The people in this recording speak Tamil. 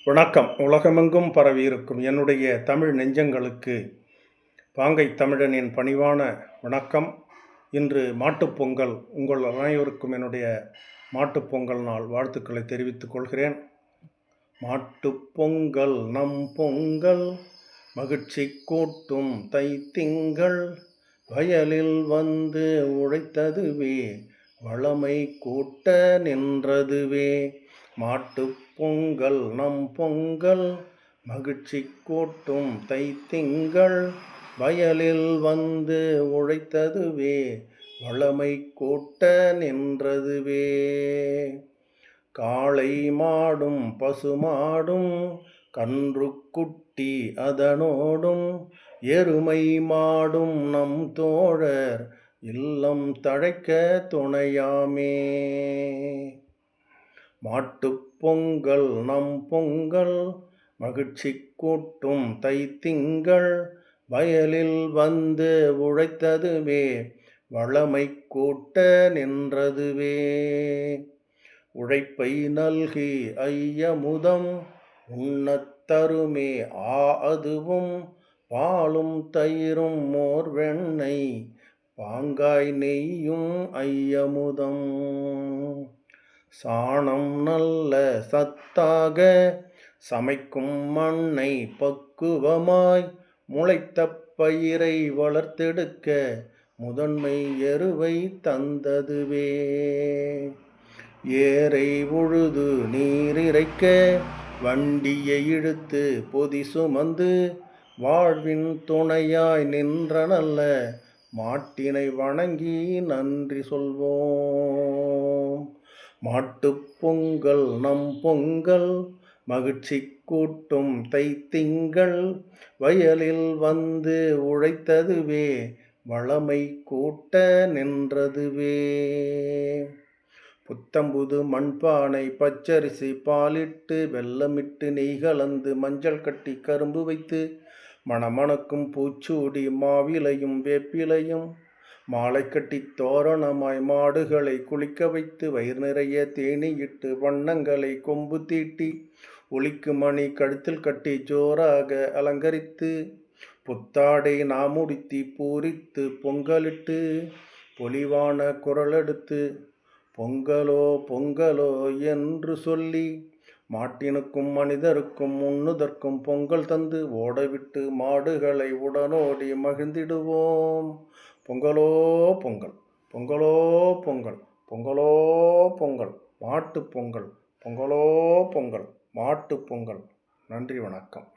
வணக்கம். உலகமெங்கும் பரவியிருக்கும் என்னுடைய தமிழ் நெஞ்சங்களுக்கு பாங்கை தமிழனின் பணிவான வணக்கம். இன்று மாட்டுப்பொங்கல். உங்கள் அனைவருக்கும் என்னுடைய மாட்டுப்பொங்கல் நாள் வாழ்த்துக்களை தெரிவித்துக் கொள்கிறேன். மாட்டுப்பொங்கல் நம் பொங்கல், மகிழ்ச்சி கூட்டும் தைத்திங்கள், வயலில் வந்து உழைத்ததுவே, வளமை கூட்ட நின்றதுவே. மாட்டுப்பொங்கல் நம் பொங்கல், மகிழ்ச்சி கூட்டும் தைத்திங்கள், வயலில் வந்து உழைத்ததுவே, வளமை கூட்ட நின்றதுவே. காளை மாடும் பசுமாடும், கன்று குட்டி அதனோடும், எருமை மாடும் நம் தோழர், இல்லம் தழைக்க துணையாமே. மாட்டுப்பொங்கல் நம் பொங்கல், மகிழ்ச்சி கூட்டும் தைத்திங்கள், வயலில் வந்து உழைத்ததுவே, வளமை கூட்ட நின்றதுவே. உழைப்பை நல்கி ஐயமுதம் உண்ணத் தருமே அதுவும், பாலும் தயிரும் மோர் வெண்ணெய், பாங்காய் நெய்யும் ஐயமுதம். சாணம் நல்ல சத்தாக சமைக்கும் மண்ணை, பக்குவமாய் முளைத்த பயிரை வளர்த்தெடுக்க, முதன்மை எருவை தந்ததுவே. ஏரை உழுது நீரிறைக்க, வண்டியை இழுத்து பொதி சுமந்து, வாழ்வின் துணையாய் நின்ற நல்ல மாட்டினை வணங்கி நன்றி சொல்வோம். மாட்டுப்பொங்கல் நம் பொங்கல், மகிழ்ச்சி கூட்டும் தைத்திங்கள், வயலில் வந்து உழைத்ததுவே, வளமை கூட்ட நின்றதுவே. புத்தம்புது மண்பானை பச்சரிசி பாலிட்டு, வெல்லமிட்டு நெய் கலந்து மஞ்சள் கட்டி கரும்பு வைத்து, மணமணக்கும் பூச்சூடி மாவிலையும் வேப்பிலையும் மாலை கட்டி தோரணமாய் மாடுகளை குளிக்க வைத்து, வயிறு நிறைய தேனியிட்டு வண்ணங்களை கொம்பு தீட்டி, ஒலிக்கு மணி கழுத்தில் கட்டி ஜோராக அலங்கரித்து, புத்தாடை நாமுடித்தி பூரித்து பொங்கலிட்டு, பொலிவான குரலெடுத்து பொங்கலோ பொங்கலோ என்று சொல்லி, மாட்டினுக்கும் மனிதருக்கும் உண்ணுதற்கும் பொங்கல் தந்து ஓடவிட்டு, மாடுகளை உடனோடி மகிழ்ந்திடுவோம். பொங்கலோ பொங்கல், பொங்கலோ பொங்கல், பொங்கலோ பொங்கல், மாட்டுப்பொங்கல், பொங்கலோ பொங்கல், மாட்டுப்பொங்கல். நன்றி, வணக்கம்.